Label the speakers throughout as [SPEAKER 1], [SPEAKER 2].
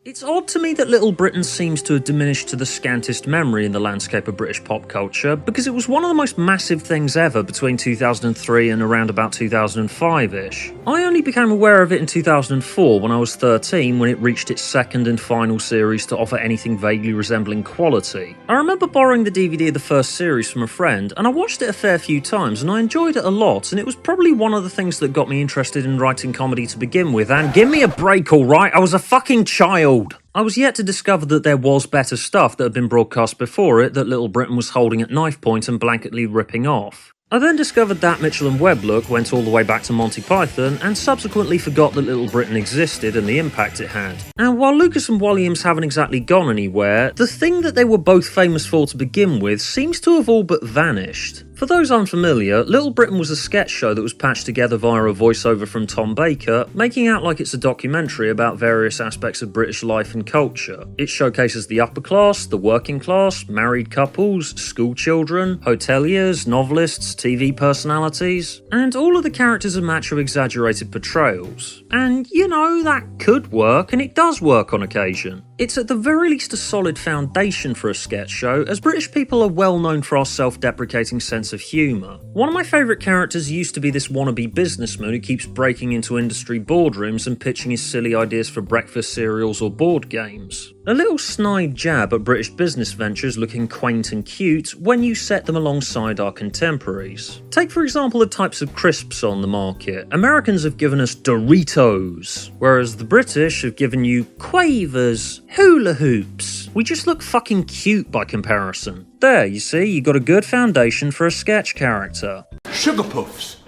[SPEAKER 1] It's odd to me that Little Britain seems to have diminished to the scantest memory in the landscape of British pop culture, because it was one of the most massive things ever between 2003 and around about 2005-ish. I only became aware of it in 2004 when I was 13, when it reached its second and final series to offer anything vaguely resembling quality. I remember borrowing the DVD of the first series from a friend, and I watched it a fair few times, and I enjoyed it a lot, and it was probably one of the things that got me interested in writing comedy to begin with, and give me a break, alright? I was a fucking child! I was yet to discover that there was better stuff that had been broadcast before it that Little Britain was holding at knife point and blanketly ripping off. I then discovered that Mitchell & Webb look went all the way back to Monty Python, and subsequently forgot that Little Britain existed and the impact it had. And while Lucas and Williams haven't exactly gone anywhere, the thing that they were both famous for to begin with seems to have all but vanished. For those unfamiliar, Little Britain was a sketch show that was patched together via a voiceover from Tom Baker, making out like it's a documentary about various aspects of British life and culture. It showcases the upper class, the working class, married couples, school children, hoteliers, novelists, TV personalities, and all of the characters are macho exaggerated portrayals. And, you know, that could work, and it does work on occasion. It's at the very least a solid foundation for a sketch show, as British people are well known for our self-deprecating sense of humour. One of my favourite characters used to be this wannabe businessman who keeps breaking into industry boardrooms and pitching his silly ideas for breakfast cereals or board games. A little snide jab at British business ventures looking quaint and cute when you set them alongside our contemporaries. Take for example the types of crisps on the market. Americans have given us Doritos, whereas the British have given you Quavers, hula hoops. We just look fucking cute by comparison. There, you see, you got a good foundation for a sketch character.
[SPEAKER 2] Sugar puffs.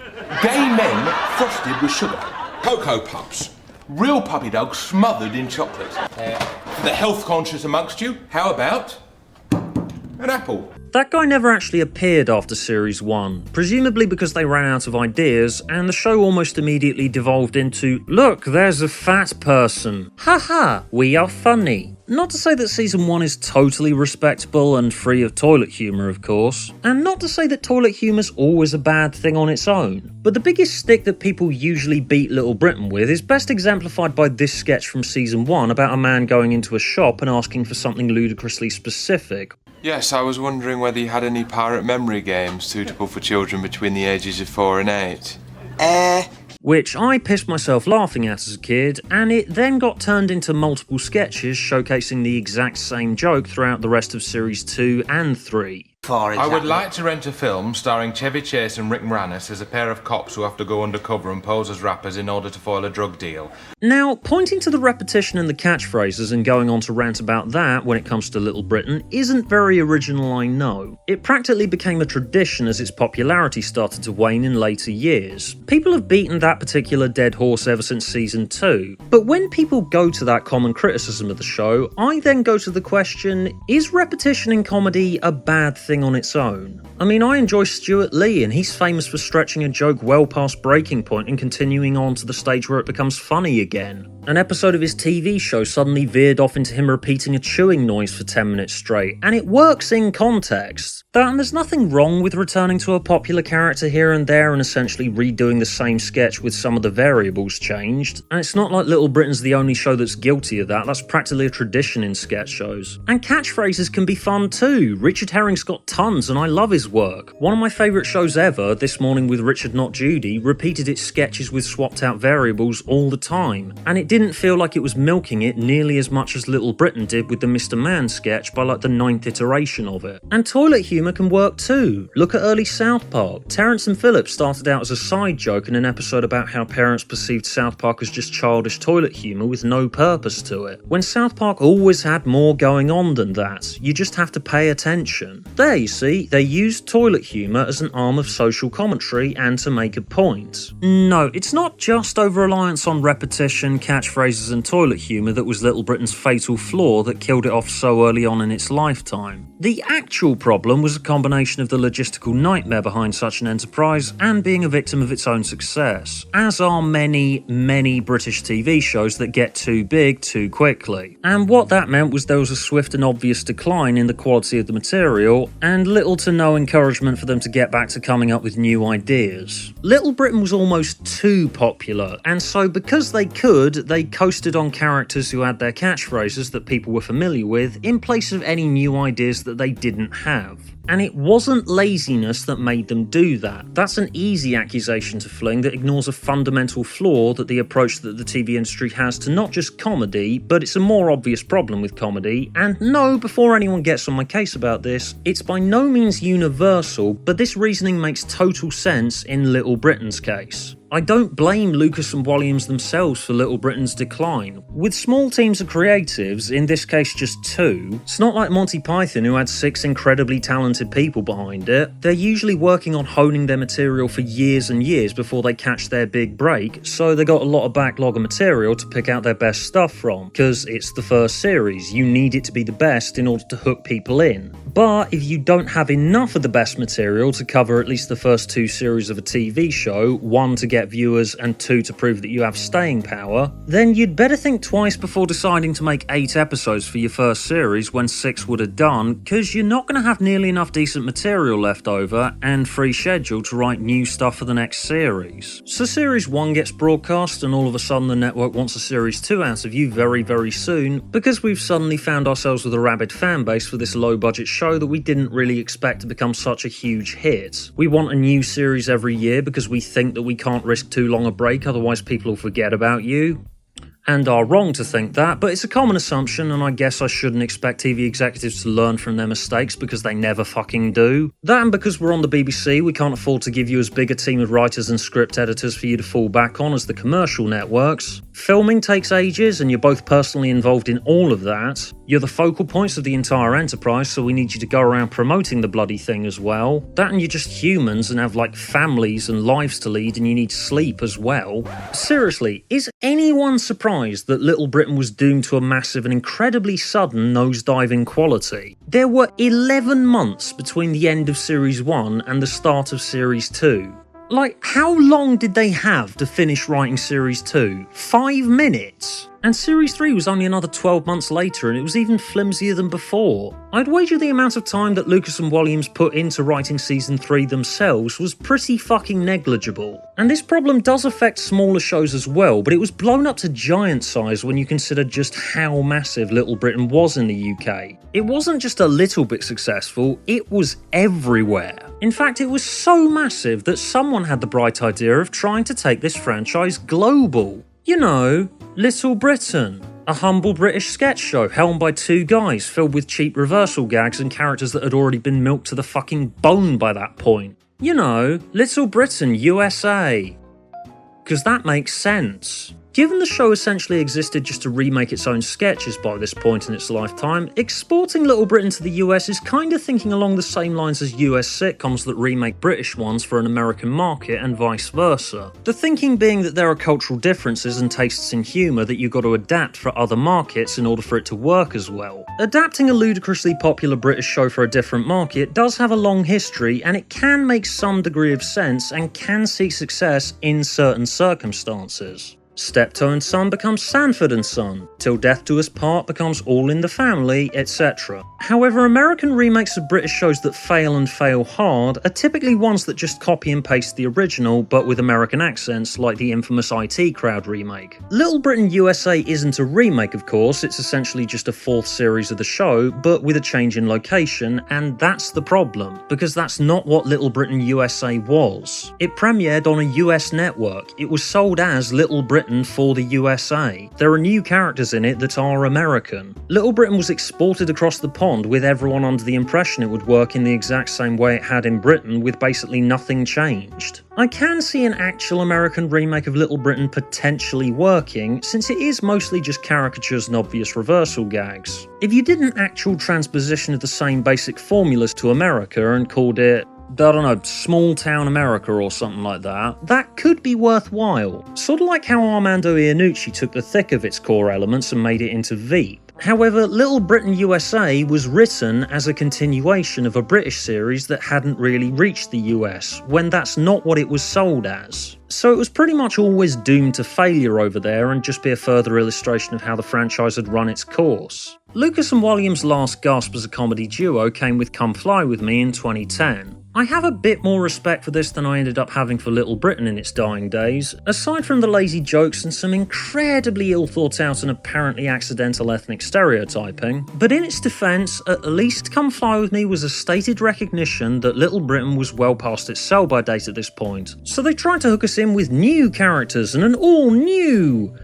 [SPEAKER 2] Gay men frosted with sugar. Cocoa puffs. Real puppy dogs smothered in chocolate. For the health conscious amongst you, how about an apple?
[SPEAKER 1] That guy never actually appeared after Series 1, presumably because they ran out of ideas, and the show almost immediately devolved into, look, there's a fat person. Haha, we are funny. Not to say that Season 1 is totally respectable and free of toilet humour, of course, and not to say that toilet humour's always a bad thing on its own, but the biggest stick that people usually beat Little Britain with is best exemplified by this sketch from Season 1 about a man going into a shop and asking for something ludicrously specific.
[SPEAKER 3] Yes, I was wondering whether you had any pirate memory games suitable for children between the ages of 4 and 8.
[SPEAKER 1] Which I pissed myself laughing at as a kid, and it then got turned into multiple sketches showcasing the exact same joke throughout the rest of Series 2 and 3.
[SPEAKER 2] I would like to rent a film starring Chevy Chase and Rick Moranis as a pair of cops who have to go undercover and pose as rappers in order to foil a drug deal.
[SPEAKER 1] Now, pointing to the repetition and the catchphrases and going on to rant about that when it comes to Little Britain isn't very original, I know. It practically became a tradition as its popularity started to wane in later years. People have beaten that particular dead horse ever since Season 2. But when people go to that common criticism of the show, I then go to the question, is repetition in comedy a bad thing on its own? I mean, I enjoy Stuart Lee, and he's famous for stretching a joke well past breaking point and continuing on to the stage where it becomes funny again. An episode of his TV show suddenly veered off into him repeating a chewing noise for 10 minutes straight, and it works in context. And there's nothing wrong with returning to a popular character here and there and essentially redoing the same sketch with some of the variables changed. And it's not like Little Britain's the only show that's guilty of that, that's practically a tradition in sketch shows. And catchphrases can be fun too. Richard Herring's got tons and I love his work. One of my favourite shows ever, This Morning with Richard Not Judy, repeated its sketches with swapped out variables all the time. And it didn't feel like it was milking it nearly as much as Little Britain did with the Mr. Man sketch by like the 9th iteration of it. And toilet humour can work too. Look at early South Park. Terrence and Philip started out as a side joke in an episode about how parents perceived South Park as just childish toilet humour with no purpose to it, when South Park always had more going on than that. You just have to pay attention. There, you see, they used toilet humour as an arm of social commentary and to make a point. No, it's not just over-reliance on repetition, catchphrases and toilet humour that was Little Britain's fatal flaw that killed it off so early on in its lifetime. The actual problem was a combination of the logistical nightmare behind such an enterprise and being a victim of its own success, as are many, many British TV shows that get too big too quickly. And what that meant was there was a swift and obvious decline in the quality of the material, and little to no encouragement for them to get back to coming up with new ideas. Little Britain was almost too popular, and so because they could, they coasted on characters who had their catchphrases that people were familiar with in place of any new ideas that they didn't have. And it wasn't laziness that made them do that. That's an easy accusation to fling that ignores a fundamental flaw that the approach that the TV industry has to not just comedy, but it's a more obvious problem with comedy. And no, before anyone gets on my case about this, it's by no means universal, but this reasoning makes total sense in Little Britain's case. I don't blame Lucas and Williams themselves for Little Britain's decline. With small teams of creatives, in this case just 2, it's not like Monty Python who had 6 incredibly talented people behind it. They're usually working on honing their material for years and years before they catch their big break, so they got a lot of backlog of material to pick out their best stuff from, because it's the first series, you need it to be the best in order to hook people in. But if you don't have enough of the best material to cover at least the first 2 series of a TV show, 1 to get viewers and 2 to prove that you have staying power, then you'd better think twice before deciding to make 8 episodes for your first series when 6 would have done, because you're not going to have nearly enough decent material left over and free schedule to write new stuff for the next series. So series 1 gets broadcast and all of a sudden the network wants a series 2 out of you very, very soon, because we've suddenly found ourselves with a rabid fan base for this low budget show that we didn't really expect to become such a huge hit. We want a new series every year because we think that we can't risk too long a break, otherwise people will forget about you. And are wrong to think that, but it's a common assumption, and I guess I shouldn't expect TV executives to learn from their mistakes because they never fucking do. That, and because we're on the BBC, we can't afford to give you as big a team of writers and script editors for you to fall back on as the commercial networks. Filming takes ages, and you're both personally involved in all of that. You're the focal points of the entire enterprise, so we need you to go around promoting the bloody thing as well. That, and you're just humans and have like families and lives to lead, and you need sleep as well. Seriously, is anyone surprised that Little Britain was doomed to a massive and incredibly sudden nosedive in quality? There were 11 months between the end of Series 1 and the start of Series 2. Like, how long did they have to finish writing Series 2? 5 minutes? And Series 3 was only another 12 months later, and it was even flimsier than before. I'd wager the amount of time that Lucas and Williams put into writing Season 3 themselves was pretty fucking negligible. And this problem does affect smaller shows as well, but it was blown up to giant size when you consider just how massive Little Britain was in the UK. It wasn't just a little bit successful, it was everywhere. In fact, it was so massive that someone had the bright idea of trying to take this franchise global. You know, Little Britain, a humble British sketch show helmed by 2 guys filled with cheap reversal gags and characters that had already been milked to the fucking bone by that point. You know, Little Britain, USA. Because that makes sense. Given the show essentially existed just to remake its own sketches by this point in its lifetime, exporting Little Britain to the US is kind of thinking along the same lines as US sitcoms that remake British ones for an American market and vice versa. The thinking being that there are cultural differences and tastes in humour that you've got to adapt for other markets in order for it to work as well. Adapting a ludicrously popular British show for a different market does have a long history, and it can make some degree of sense and can see success in certain circumstances. Steptoe and Son becomes Sanford and Son, Till Death Do Us Part becomes All in the Family, etc. However, American remakes of British shows that fail and fail hard are typically ones that just copy and paste the original but with American accents, like the infamous IT Crowd remake. Little Britain USA isn't a remake, of course, it's essentially just a 4th series of the show, but with a change in location, and that's the problem, because that's not what Little Britain USA was. It premiered on a US network, it was sold as Little Britain for the USA. There are new characters in it that are American. Little Britain was exported across the pond with everyone under the impression it would work in the exact same way it had in Britain, with basically nothing changed. I can see an actual American remake of Little Britain potentially working, since it is mostly just caricatures and obvious reversal gags. If you did an actual transposition of the same basic formulas to America and called it, I don't know, Small Town America or something like that, that could be worthwhile. Sort of like how Armando Iannucci took the thick of its core elements and made it into Veep. However, Little Britain USA was written as a continuation of a British series that hadn't really reached the US, when that's not what it was sold as. So it was pretty much always doomed to failure over there and just be a further illustration of how the franchise had run its course. Lucas and Williams' last gasp as a comedy duo came with Come Fly With Me in 2010. I have a bit more respect for this than I ended up having for Little Britain in its dying days, aside from the lazy jokes and some incredibly ill thought out and apparently accidental ethnic stereotyping. But in its defence, at least Come Fly With Me was a stated recognition that Little Britain was well past its sell-by date at this point. So they tried to hook us in with new characters and an all-new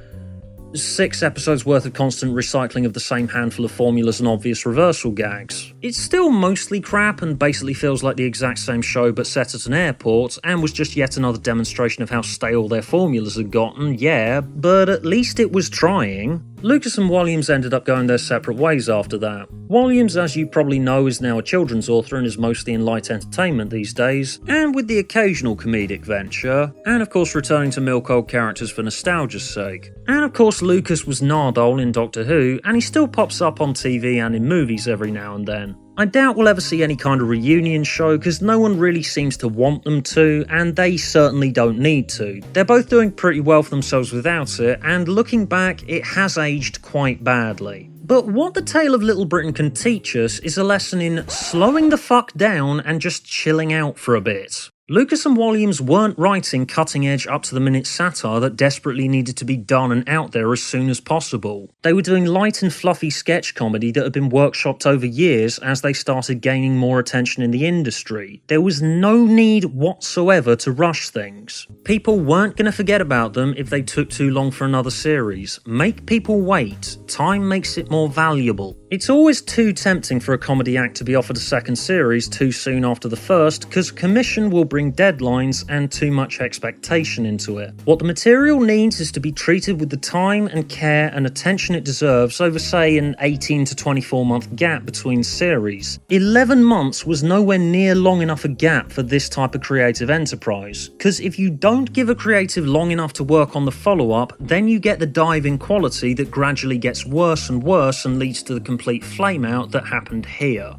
[SPEAKER 1] 6 episodes worth of constant recycling of the same handful of formulas and obvious reversal gags. It's still mostly crap and basically feels like the exact same show but set at an airport, and was just yet another demonstration of how stale their formulas had gotten, yeah, but at least it was trying. Lucas and Williams ended up going their separate ways after that. Williams, as you probably know, is now a children's author and is mostly in light entertainment these days, and with the occasional comedic venture, and of course returning to milk-old characters for nostalgia's sake. And of course Lucas was Nardole in Doctor Who, and he still pops up on TV and in movies every now and then. I doubt we'll ever see any kind of reunion show because no one really seems to want them to, and they certainly don't need to. They're both doing pretty well for themselves without it, and looking back, it has aged quite badly. But what the tale of Little Britain can teach us is a lesson in slowing the fuck down and just chilling out for a bit. Lucas and Williams weren't writing cutting-edge up-to-the-minute satire that desperately needed to be done and out there as soon as possible. They were doing light and fluffy sketch comedy that had been workshopped over years as they started gaining more attention in the industry. There was no need whatsoever to rush things. People weren't going to forget about them if they took too long for another series. Make people wait. Time makes it more valuable. It's always too tempting for a comedy act to be offered a second series too soon after the first, because commission will bring deadlines and too much expectation into it. What the material needs is to be treated with the time and care and attention it deserves over, say, an 18 to 24 month gap between series. 11 months was nowhere near long enough a gap for this type of creative enterprise, because if you don't give a creative long enough to work on the follow-up, then you get the dive in quality that gradually gets worse and worse and leads to the complete flame out that happened here.